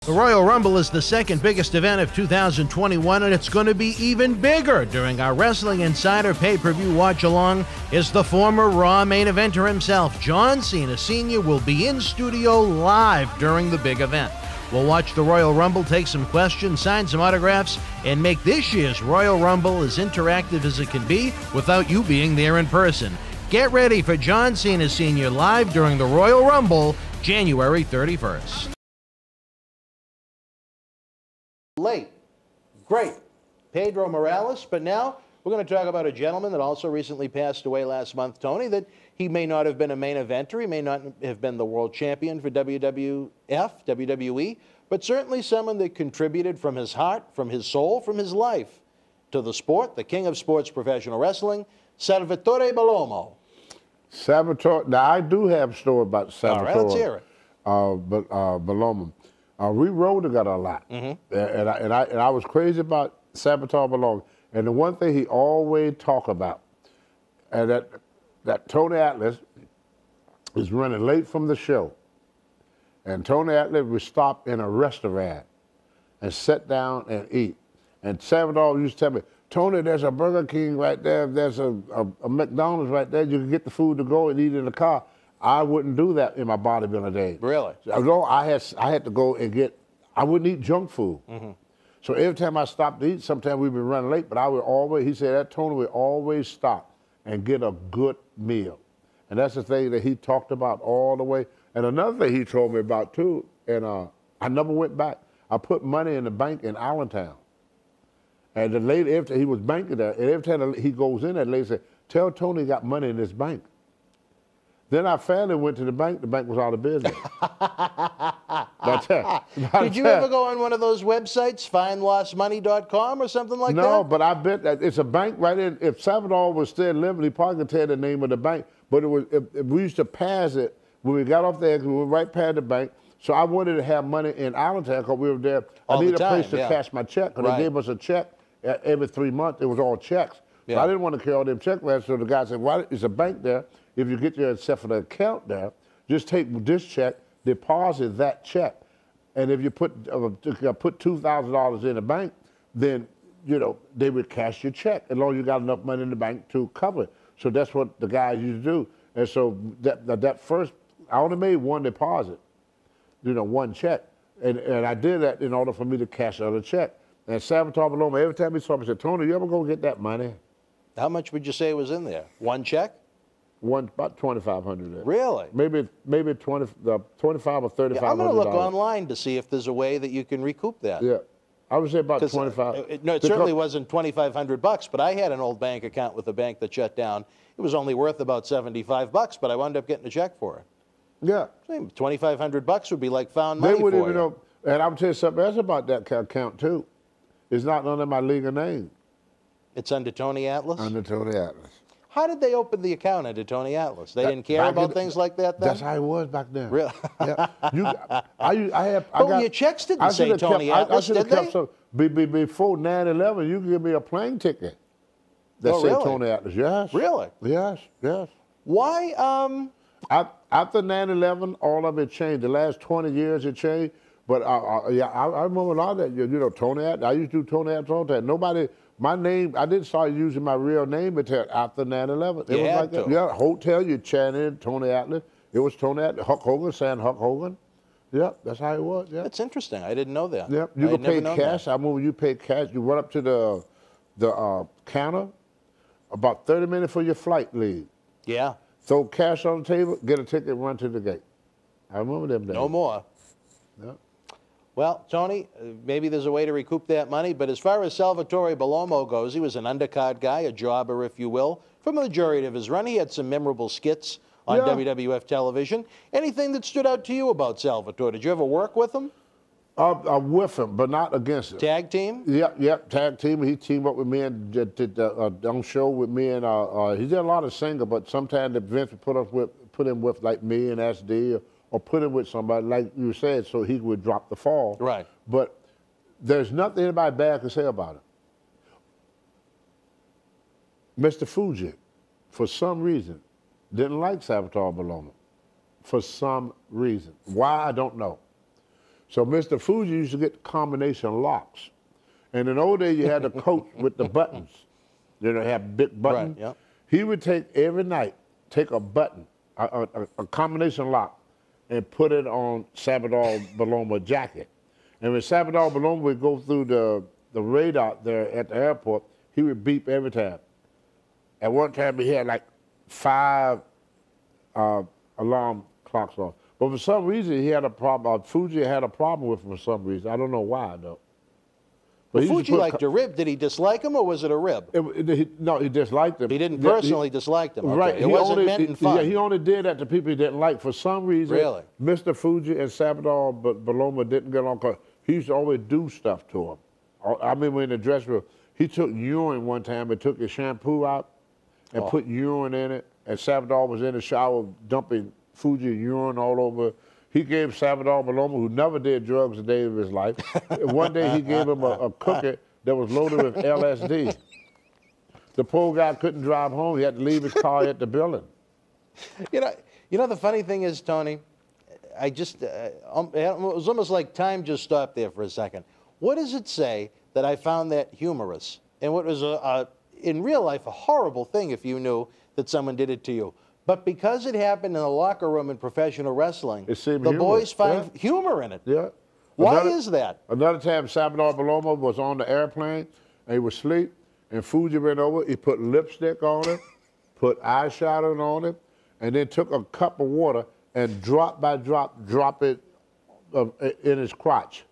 The Royal Rumble is the second biggest event of 2021, and it's going to be even bigger. During our Wrestling Insider pay-per-view watch-along is the former Raw main eventer himself. John Cena Sr. will be in studio live during the big event. We'll watch the Royal Rumble, take some questions, sign some autographs, and make this year's Royal Rumble as interactive as it can be without you being there in person. Get ready for John Cena Sr. live during the Royal Rumble, January 31st. Late, great, Pedro Morales, but now we're going to talk about a gentleman that also recently passed away last month, Tony, that he may not have been a main eventer, he may not have been the world champion for WWE, but certainly someone that contributed from his heart, from his soul, from his life to the sport, the king of sports professional wrestling, Salvatore Bellomo. Salvatore, now I do have a story about Salvatore. All right, let's hear it. Bellomo. We rode together a lot, and I was crazy about Salvatore Bellomo. And the one thing he always talked about, and that Tony Atlas is running late from the show, and Tony Atlas would stop in a restaurant and sit down and eat. And Salvatore used to tell me, Tony, there's a Burger King right there, there's a McDonald's right there, you can get the food to go and eat in the car. I wouldn't do that in my bodybuilding days. Really? I had to go and I wouldn't eat junk food. So every time I stopped to eat, sometimes we'd be running late, but I would always, he said that Tony would always stop and get a good meal. And that's the thing that he talked about all the way. And another thing he told me about too, and I never went back, I put money in the bank in Allentown. And the lady, after he was banking there, and every time he goes in there, the lady said, tell Tony he got money in this bank. Then I finally went to the bank was out of business. Did you ever go on one of those websites, findlostmoney.com or something like that? No, but I bet that it's a bank right in. If Salvatore was still living, he probably could tell the name of the bank. But it was, if we used to pass it when we got off there, because we were right past the bank. So I wanted to have money in Allentown because we were there. I needed a place to cash my check, because they gave us a check every 3 months. It was all checks. So I didn't want to carry all them checks. So the guy said, well, it's a bank there. If you get yourself an account there, just take this check, deposit that check. And if you put $2,000 in the bank, then, you know, they would cash your check as long as you got enough money in the bank to cover it. So that's what the guys used to do. And so that first, I only made one deposit, you know, one check. And I did that in order for me to cash out a check. And Salvatore Bellomo, every time he saw me, he said, Tony, you ever go get that money? How much would you say was in there? One check? About $2,500. Really? Maybe 25 or $3,500. I'm going to look online to see if there's a way that you can recoup that. Yeah, I would say about 25. No, it certainly wasn't $2,500, but I had an old bank account with a bank that shut down. It was only worth about $75, but I wound up getting a check for it. Yeah, $2,500 would be like found money they wouldn't for even you. know. And I'll tell you something else about that account too. It's not under my legal name. It's under Tony Atlas? Under Tony Atlas. How did they open the account under Tony Atlas? They didn't care about things like that then? That's how it was back then. Really? Yeah. Your checks didn't say Tony Atlas, did they? Before 9/11, you could give me a plane ticket that said Tony Atlas. Yes. Really? Yes, yes. Why? After 9/11, all of it changed. The last 20 years it changed. But I remember a lot of that. You know, Tony Atlas. I used to do Tony Atlas all the time. Nobody. My name, I didn't start using my real name until after 9/11. It was like that. Yeah, hotel, you chat in, Tony Atlas. It was Tony Atlas. Huck Hogan saying Huck Hogan. Yeah, that's how it was. Yeah. That's interesting. I didn't know that. Yeah, you could pay cash. I remember you pay cash. You run up to the counter about 30 minutes for your flight leave. Yeah. Throw cash on the table, get a ticket, run to the gate. I remember them days. No more. Yeah. Well, Tony, maybe there's a way to recoup that money, but as far as Salvatore Bellomo goes, he was an undercard guy, a jobber, if you will. For the majority of his run, he had some memorable skits on WWF television. Anything that stood out to you about Salvatore? Did you ever work with him? With him, but not against him. Tag team? Yep, tag team. He teamed up with me and did a show with me, and he did a lot of singing, but sometimes Vince would put him with like me and SD, or put him with somebody, like you said, so he would drop the fall. Right. But there's nothing anybody bad can say about him. Mr. Fuji, for some reason, didn't like Salvatore Bellomo. For some reason. Why, I don't know. So Mr. Fuji used to get the combination locks. And in the old days, you had the coat with the buttons. You know, have big buttons. Right, yeah. He would take every night, take a button, a combination lock, and put it on Salvador Baloma jacket. And when Salvador Baloma would go through the radar there at the airport, he would beep every time. At one time, he had like 5 alarm clocks on. But for some reason, he had a problem. Fuji had a problem with him for some reason. I don't know why, though. But Well, Fuji liked a rib. Did he dislike him, or was it a rib? No, he disliked them. He didn't personally dislike them. Okay. Right. It wasn't meant in fun. Yeah, he only did that to people he didn't like. For some reason, Really? Mr. Fuji and Salvador Baloma didn't get along because he used to always do stuff to him. I remember in the dressing room, he took urine one time and took his shampoo out and put urine in it. And Salvador was in the shower dumping Fuji urine all over. He gave Salvador Baloma, who never did drugs a day of his life, one day he gave him a cookie that was loaded with LSD. The poor guy couldn't drive home. He had to leave his car at the building. You know, the funny thing is, Tony, I just, it was almost like time just stopped there for a second. What does it say that I found that humorous? And what was, in real life, a horrible thing if you knew that someone did it to you. But because it happened in the locker room in professional wrestling, the boys find humor in it. Yeah. Why is that? Another time, Salvador Baloma was on the airplane, and he was asleep, and Fuji went over, he put lipstick on him, put eyeshadow on him, and then took a cup of water and drop by drop it in his crotch.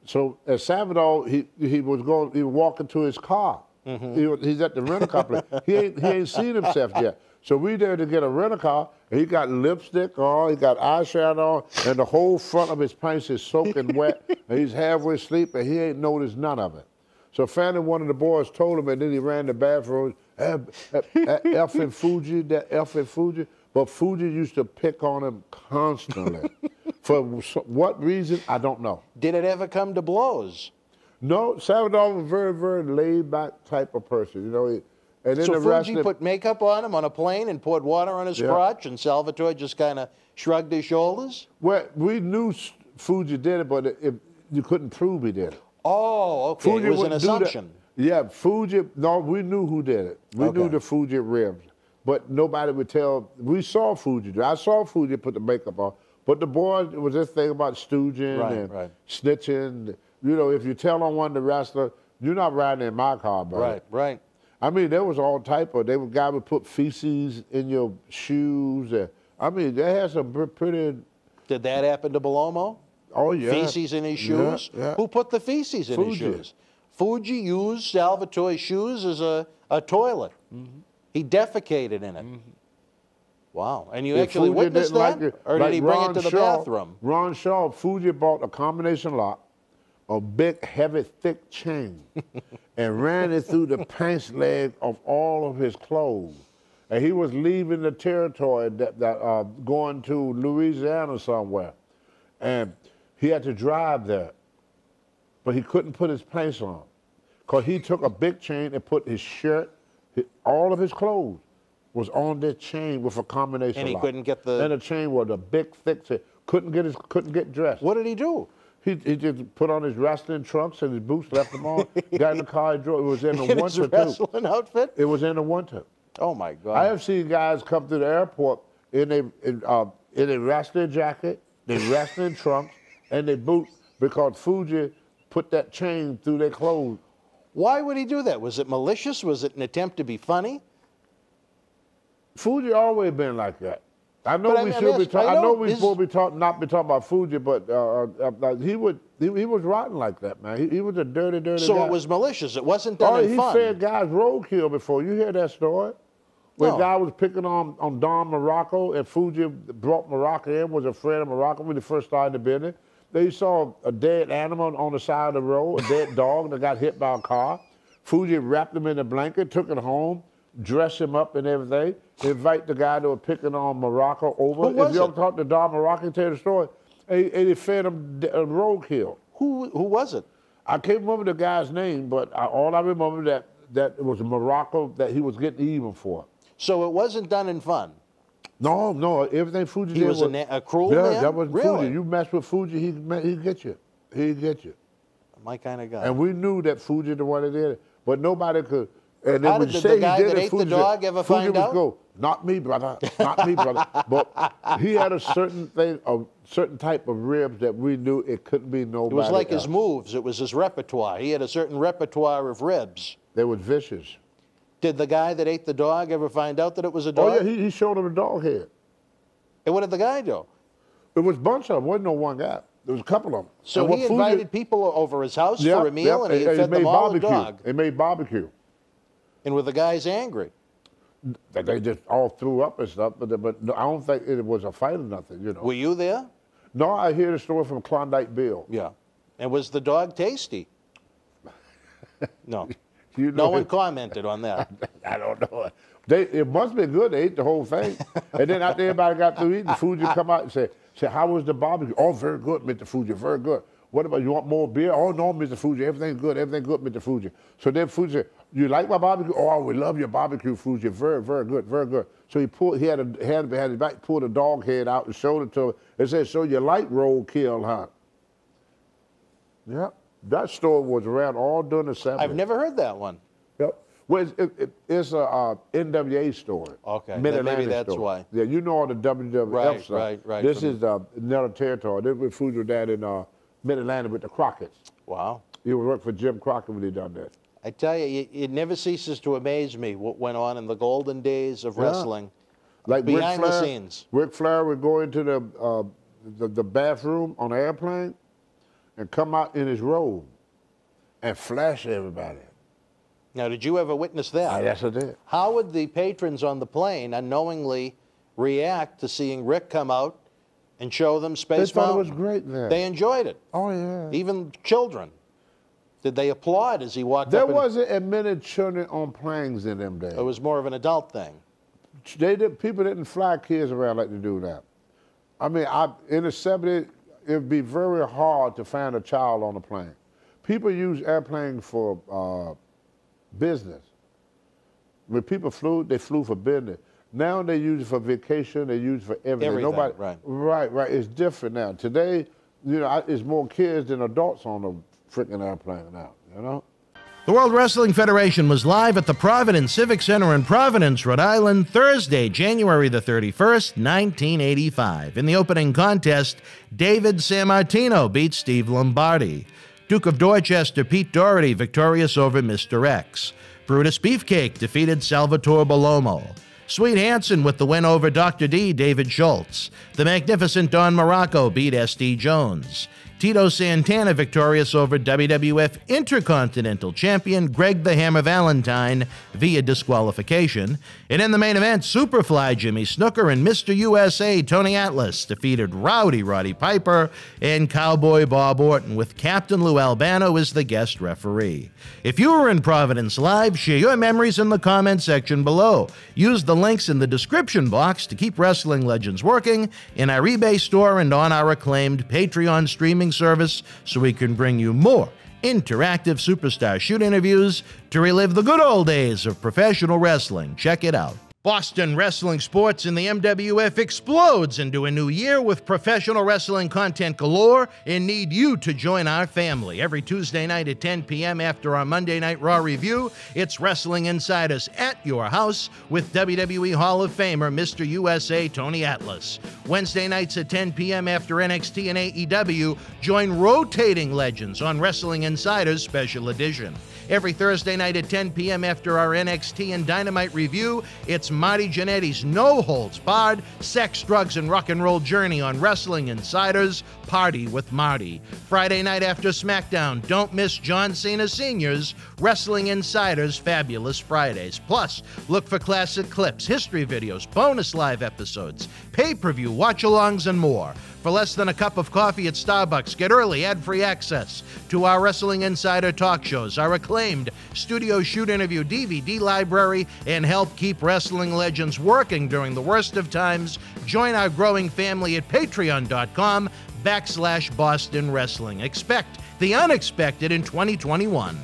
So as Salvador, he was walking to his car. He's at the rental company. He ain't seen himself yet. So we there to get a rental car, and he got lipstick on, he got eyeshadow on, and the whole front of his pants is soaking wet, and he's halfway asleep, and he ain't noticed none of it. So finally one of the boys told him, and then he ran to the bathroom, effing Fuji, that effing Fuji. But Fuji used to pick on him constantly. For what reason, I don't know. Did it ever come to blows? No, Salvador was a very, very laid-back type of person, you know. And then so Fuji put makeup on him on a plane and poured water on his crotch, and Salvatore just kind of shrugged his shoulders? Well, we knew Fuji did it, but you couldn't prove he did it. Oh, okay. Fuji, it was an assumption. Yeah, Fuji, no, we knew who did it. We knew the Fuji ribs. But nobody would tell. We saw Fuji. I saw Fuji put the makeup on. But the boys, it was this thing about stooging and snitching. You know, if you tell on one of the wrestlers, you're not riding in my car, bro. Right, right. I mean, there was all type of, guy would put feces in your shoes. I mean, they had some pretty. Did that happen to Baloma? Oh, yeah. Feces in his shoes? Yeah, yeah. Who put the feces in his shoes? Fuji used Salvatore's shoes as a toilet. He defecated in it. Wow. And you actually witnessed that? Or did he bring it to the bathroom? Ron Shaw, Fuji bought a combination lock, a big, heavy, thick chain, and ran it through the pants leg of all of his clothes. And he was leaving the territory, going to Louisiana somewhere. And he had to drive there. But he couldn't put his pants on. Because he took a big chain and put his shirt, all of his clothes was on this chain with a combination lock. And he couldn't get the... And the chain was a big, thick chain. Couldn't get dressed. What did he do? He just put on his wrestling trunks and his boots, left them on, got in the car, and drove. It was in the winter, his wrestling outfit? It was in the winter. Oh, my God. I have seen guys come to the airport in a wrestling jacket, their wrestling trunks, and their boots because Fuji put that chain through their clothes. Why would he do that? Was it malicious? Was it an attempt to be funny? Fuji always been like that. I know we should be talking. I know we supposed to be not be talking about Fuji, but he was rotten like that, man. He was a dirty guy. So it was malicious. It wasn't done in fun. He fed guys roadkill before. You hear that story? Where a guy was picking on Don Morocco, and Fuji brought Morocco in, was a friend of Morocco when he first started the business. They saw a dead animal on the side of the road, a dead dog that got hit by a car. Fuji wrapped him in a blanket, took it home, dress him up and everything, invite the guy that was picking on Morocco over. If you ever talk to Don Morocco, tell the story, and he fed him roadkill. Who was it? I can't remember the guy's name, but all I remember that it was Morocco that he was getting even for. So it wasn't done in fun? No, everything Fuji He did was a cruel yeah, man? that was Really? Fuji. You mess with Fuji, he'd get you. He'd get you. My kind of guy. And we knew that Fuji the one that did it, but nobody could. And How then when did you the say guy he did that it, ate the Fuji dog ever Fuji find would out? go, not me, brother, not me, brother. But he had a certain thing, a certain type of ribs that we knew it couldn't be nobody It was like else. his moves. It was his repertoire. He had a certain repertoire of ribs. They were vicious. Did the guy that ate the dog ever find out that it was a dog? Oh yeah, he showed him a dog head. And what did the guy do? It was a bunch of them. Wasn't no one guy. There was a couple of them. So And he what invited people over his house Yep, for a meal, yep, and he fed made them all barbecue. a dog. They made barbecue. And were the guys angry? They just all threw up and stuff, but I don't think it was a fight or nothing, you know. Were you there? No, I hear the story from Klondike Bill. Yeah. And was the dog tasty? No. You No know, one commented on that. I don't know. It must be good. They ate the whole thing. And then after everybody got through eating, Fuji come out and say, how was the barbecue? Oh, very good, Mr. Fuji, very good. What about, you want more beer? Oh, no, Mr. Fuji, everything good, Mr. Fuji. So then Fuji said, you like my barbecue? Oh, we love your barbecue, Fuji, very, very good, very good. So he had his back, pulled a dog head out and showed it to him and said, so you like roadkill, huh? Yeah, that story was around all during the 70s. I've never heard that one. Yep. Well, it's a NWA story. Okay, then Mid-Atlantic maybe that's story. why. Yeah, you know all the WWF Right, stuff. right. This is another territory. This was Fuji dad in Mid-Atlantic with the Crockett's. Wow. He would work for Jim Crockett when he done that. I tell you, it never ceases to amaze me what went on in the golden days of wrestling. Like behind Ric Flair, the scenes. Ric Flair would go into the bathroom on the airplane and come out in his robe and flash everybody. Now, did you ever witness that? Yes, I did. How would the patrons on the plane unknowingly react to seeing Rick come out and show them Space They thought Mountain? it was great there. They enjoyed it. Oh, yeah. Even children. Did they applaud as he walked There up? wasn't as many children on planes in them days. It was more of an adult thing. People didn't fly kids around like they do now. I mean, in the 70s, it'd be very hard to find a child on a plane. People use airplanes for business. When people flew, they flew for business. Now they use it for vacation. They use it for everything. Right. Right. It's different now. Today, it's more kids than adults on the freaking airplane now. You know. The World Wrestling Federation was live at the Providence Civic Center in Providence, Rhode Island, Thursday, January the 31st, 1985. In the opening contest, David Sammartino beat Steve Lombardi. Duke of Dorchester Pete Doherty victorious over Mr. X. Brutus Beefcake defeated Salvatore Bellomo. Sweet Hansen with the win over Dr. D, David Schultz. The Magnificent Don Morocco beat S.D. Jones. Tito Santana victorious over WWF Intercontinental Champion Greg the Hammer Valentine via disqualification. And in the main event, Superfly Jimmy Snooker and Mr. USA Tony Atlas defeated Rowdy Roddy Piper and Cowboy Bob Orton, with Captain Lou Albano as the guest referee. If you were in Providence live, share your memories in the comment section below. Use the links in the description box to keep Wrestling Legends working in our eBay store and on our acclaimed Patreon streaming service, so we can bring you more interactive superstar shoot interviews to relive the good old days of professional wrestling. Check it out. Boston Wrestling Sports and the MWF explodes into a new year with professional wrestling content galore and need you to join our family. Every Tuesday night at 10 p.m. after our Monday Night Raw review, it's Wrestling Insiders at your house with WWE Hall of Famer Mr. USA Tony Atlas. Wednesday nights at 10 p.m. after NXT and AEW, join rotating legends on Wrestling Insiders Special Edition. Every Thursday night at 10 p.m. after our NXT and Dynamite review, it's Marty Jannetty's No Holds Barred Sex, Drugs, and Rock and Roll journey on Wrestling Insiders Party with Marty. Friday night after SmackDown, don't miss John Cena Sr.'s Wrestling Insiders Fabulous Fridays. Plus, look for classic clips, history videos, bonus live episodes, pay-per-view watch-alongs, and more. For less than a cup of coffee at Starbucks, get early ad-free access to our Wrestling Insider talk shows, our acclaimed studio shoot interview DVD library, and help keep Wrestling Legends working during the worst of times. Join our growing family at patreon.com/Boston Wrestling. Expect the unexpected in 2021.